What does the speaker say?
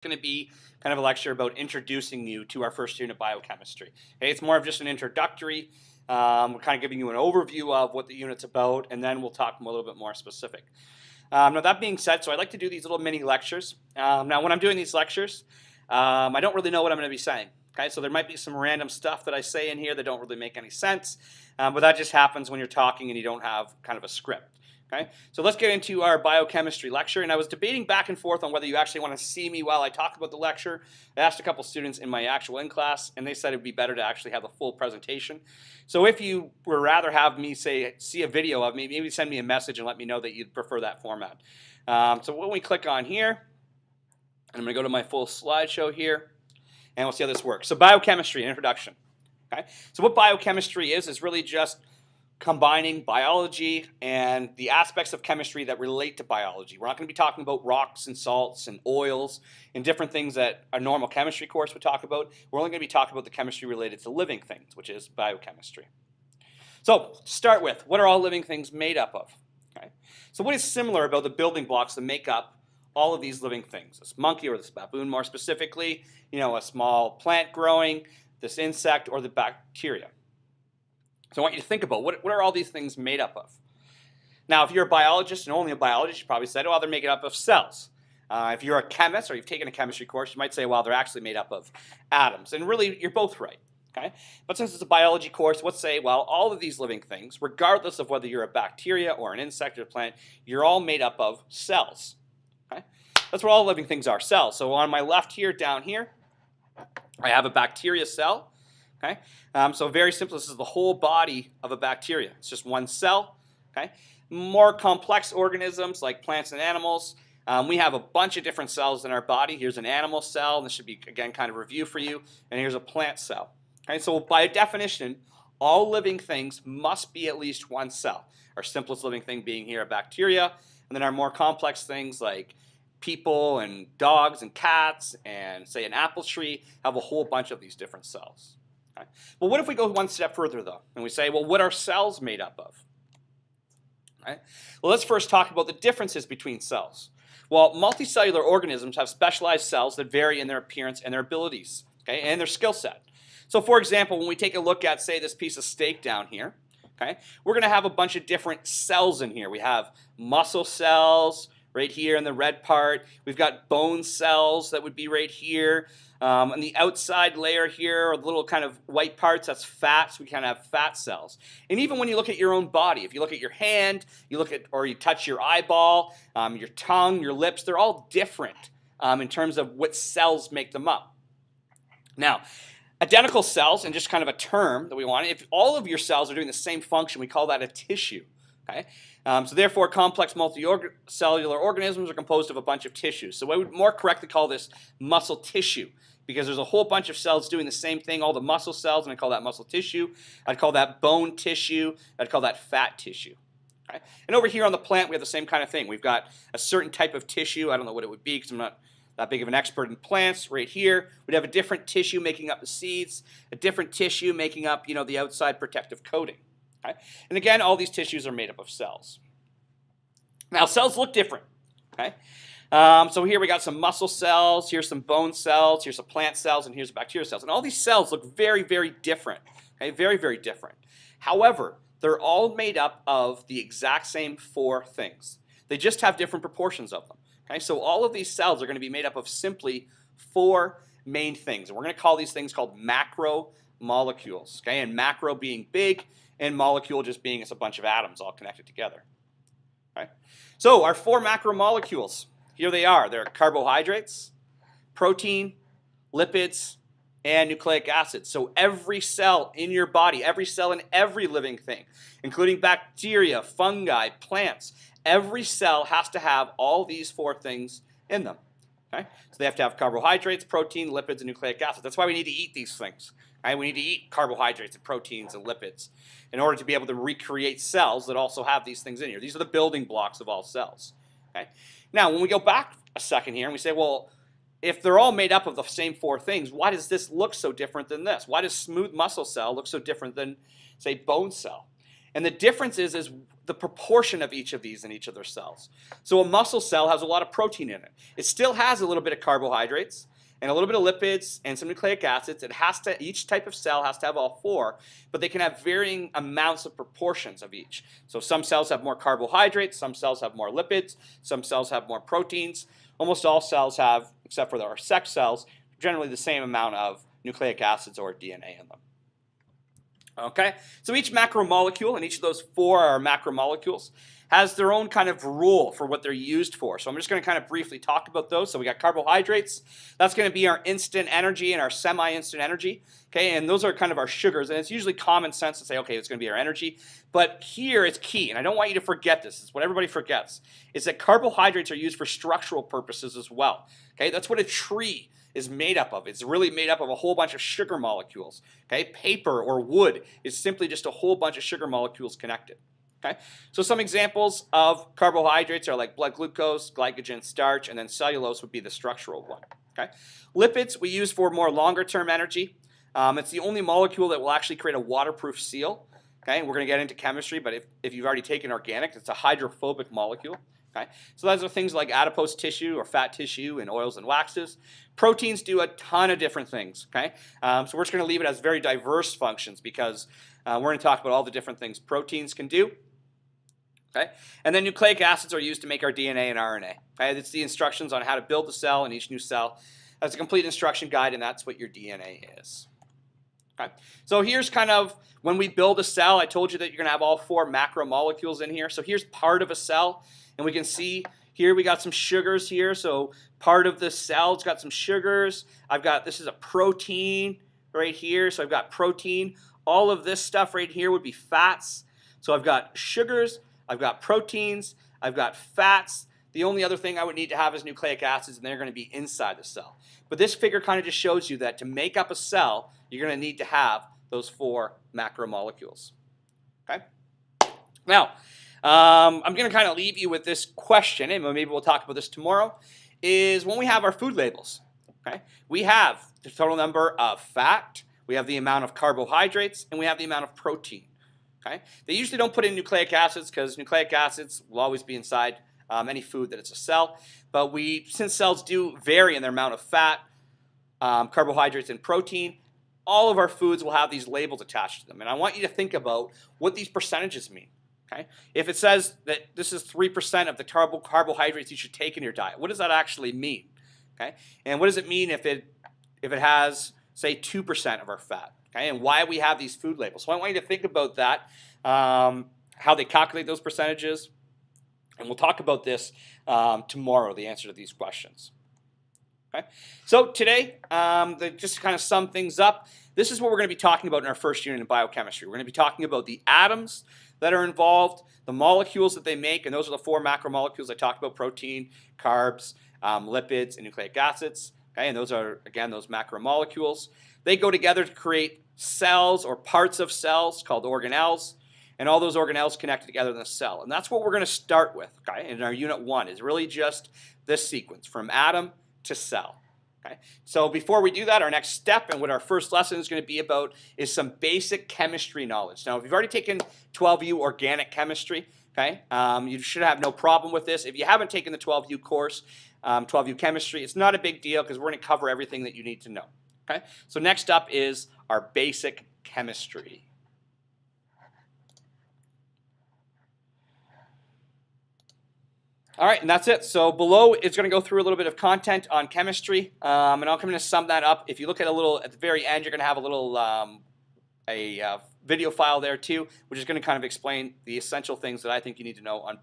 going to be kind of a lecture about introducing you to our first unit of biochemistry. Okay, it's more of just an introductory. We're kind of giving you an overview of what the unit's about, and then we'll talk a little bit more specific. Now that being said, so I like to do these little mini lectures. Now when I'm doing these lectures, I don't really know what I'm going to be saying. Okay, so there might be some random stuff that I say in here that don't really make any sense, but that just happens when you're talking and you don't have kind of a script. Okay, so let's get into our biochemistry lecture. And I was debating back and forth on whether you actually want to see me while I talk about the lecture. I asked a couple students in my actual in-class, and they said it would be better to actually have the full presentation. So if you would rather have me see a video of me, maybe send me a message and let me know that you'd prefer that format. So when we click on here, I'm going to go to my full slideshow here, and we'll see how this works. So biochemistry, an introduction. Okay, so what biochemistry is really just combining biology and the aspects of chemistry that relate to biology. We're not going to be talking about rocks and salts and oils and different things that a normal chemistry course would talk about. We're only going to be talking about the chemistry related to living things, which is biochemistry. So to start with, what are all living things made up of? Okay. So what is similar about the building blocks that make up all of these living things? This monkey or this baboon more specifically, a small plant growing, this insect or the bacteria. So I want you to think about what are all these things made up of? Now, if you're a biologist and only a biologist, you probably said, well, they're made up of cells. If you're a chemist or you've taken a chemistry course, you might say, well, they're actually made up of atoms. And really, you're both right. Okay? But since it's a biology course, let's say, well, all of these living things, regardless of whether you're a bacteria or an insect or a plant, you're all made up of cells. Okay? That's what all living things are, cells. So on my left here, down here, I have a bacteria cell. Okay? So very simple, this is the whole body of a bacteria. It's just one cell. Okay? More complex organisms like plants and animals, we have a bunch of different cells in our body. Here's an animal cell, and this should be, again, kind of review for you. And here's a plant cell. Okay? So by definition, all living things must be at least one cell. Our simplest living thing being here a bacteria, and then our more complex things like people and dogs and cats and, say, an apple tree have a whole bunch of these different cells. Okay. Well, what if we go one step further, though, and we say, well, what are cells made up of? Okay. Well, let's first talk about the differences between cells. Well, multicellular organisms have specialized cells that vary in their appearance and their abilities, okay, and their skill set. So, for example, when we take a look at, say, this piece of steak down here, okay, we're going to have a bunch of different cells in here. We have muscle cells right here in the red part. We've got bone cells that would be right here. On the outside layer here, or the little kind of white parts, that's fat, so we kind of have fat cells. And even when you look at your own body, if you look at your hand, you look at, or you touch your eyeball, your tongue, your lips, they're all different in terms of what cells make them up. Now, identical cells, and just kind of a term that we want, if all of your cells are doing the same function, we call that a tissue. Okay? So therefore, complex multicellular organisms are composed of a bunch of tissues. So I would more correctly call this muscle tissue, because there's a whole bunch of cells doing the same thing, all the muscle cells, and I call that muscle tissue. I'd call that bone tissue. I'd call that fat tissue. Okay? And over here on the plant, we have the same kind of thing. We've got a certain type of tissue. I don't know what it would be because I'm not that big of an expert in plants. Right here, we'd have a different tissue making up the seeds, a different tissue making up, the outside protective coating. Okay? And again, all these tissues are made up of cells. Now, cells look different. Okay? So here we got some muscle cells, here's some bone cells, here's some plant cells, and here's bacteria cells. And all these cells look very, very different. Okay? Very, very different. However, they're all made up of the exact same four things. They just have different proportions of them. Okay? So all of these cells are going to be made up of simply four main things. And we're going to call these things called macromolecules. Okay? And macro being big, and molecule just being a bunch of atoms all connected together. Okay? So our four macromolecules, here they are. They're carbohydrates, protein, lipids, and nucleic acids. So every cell in your body, every cell in every living thing, including bacteria, fungi, plants, every cell has to have all these four things in them. Okay? So they have to have carbohydrates, protein, lipids, and nucleic acids. That's why we need to eat these things. Right? We need to eat carbohydrates and proteins and lipids in order to be able to recreate cells that also have these things in here. These are the building blocks of all cells. Okay? Now, when we go back a second here and we say, well, if they're all made up of the same four things, why does this look so different than this? Why does smooth muscle cell look so different than, say, bone cell? And the difference is the proportion of each of these in each of their cells. So a muscle cell has a lot of protein in it. It still has a little bit of carbohydrates and a little bit of lipids and some nucleic acids. Each type of cell has to have all four, but they can have varying amounts of proportions of each. So some cells have more carbohydrates, some cells have more lipids, some cells have more proteins. Almost all cells have, except for our sex cells, generally the same amount of nucleic acids or DNA in them. Okay, so each macromolecule, and each of those four are macromolecules, has their own kind of rule for what they're used for. So I'm just going to kind of briefly talk about those. So we got carbohydrates. That's going to be our instant energy and our semi-instant energy. Okay, and those are kind of our sugars. And it's usually common sense to say, okay, it's going to be our energy. But here it's key, and I don't want you to forget this. It's what everybody forgets, is that carbohydrates are used for structural purposes as well. Okay, that's what a tree is made up of. It's really made up of a whole bunch of sugar molecules. Okay, paper or wood is simply just a whole bunch of sugar molecules connected. Okay, so some examples of carbohydrates are like blood glucose, glycogen, starch, and then cellulose would be the structural one. Okay, lipids we use for more longer term energy. It's the only molecule that will actually create a waterproof seal. Okay, and we're going to get into chemistry, but if you've already taken organics, it's a hydrophobic molecule. Okay, so those are things like adipose tissue or fat tissue and oils and waxes. Proteins do a ton of different things. Okay, so we're just going to leave it as very diverse functions because we're going to talk about all the different things proteins can do. Okay, and then nucleic acids are used to make our DNA and RNA. Okay, it's the instructions on how to build the cell, and each new cell has a complete instruction guide, and that's what your DNA is. Okay, so here's kind of when we build a cell. I told you that you're going to have all four macromolecules in here. So here's part of a cell. And we can see here we got some sugars here. So part of the cell's got some sugars. This is a protein right here. So I've got protein. All of this stuff right here would be fats. So I've got sugars, I've got proteins, I've got fats. The only other thing I would need to have is nucleic acids, and they're going to be inside the cell. But this figure kind of just shows you that to make up a cell, you're going to need to have those four macromolecules. Okay? Now, I'm going to kind of leave you with this question, and maybe we'll talk about this tomorrow, is when we have our food labels, okay, we have the total number of fat, we have the amount of carbohydrates, and we have the amount of protein. Okay? They usually don't put in nucleic acids because nucleic acids will always be inside any food that it's a cell. But since cells do vary in their amount of fat, carbohydrates, and protein, all of our foods will have these labels attached to them. And I want you to think about what these percentages mean. Okay? If it says that this is 3% of the carbohydrates you should take in your diet, what does that actually mean? Okay? And what does it mean if it has, say, 2% of our fat? Okay? And why we have these food labels. So I want you to think about that, how they calculate those percentages, and we'll talk about this tomorrow, the answer to these questions. Okay? So today, just to kind of sum things up, this is what we're going to be talking about in our first unit in biochemistry. We're going to be talking about the atoms that are involved, the molecules that they make, and those are the four macromolecules I talked about: protein, carbs, lipids, and nucleic acids. Okay? And those are, again, those macromolecules. They go together to create cells or parts of cells called organelles, and all those organelles connect together in the cell. And that's what we're going to start with, okay, in our unit 1, is really just this sequence from atom to cell. Okay? So before we do that, our next step and what our first lesson is going to be about is some basic chemistry knowledge. Now, if you've already taken 12U organic chemistry, okay, you should have no problem with this. If you haven't taken the 12U course, 12U chemistry, it's not a big deal because we're going to cover everything that you need to know. Okay? So next up is our basic chemistry. All right, and that's it. So below, it's going to go through a little bit of content on chemistry, and I'm going to sum that up. If you look at the very end, you're going to have a little video file there too, which is going to kind of explain the essential things that I think you need to know on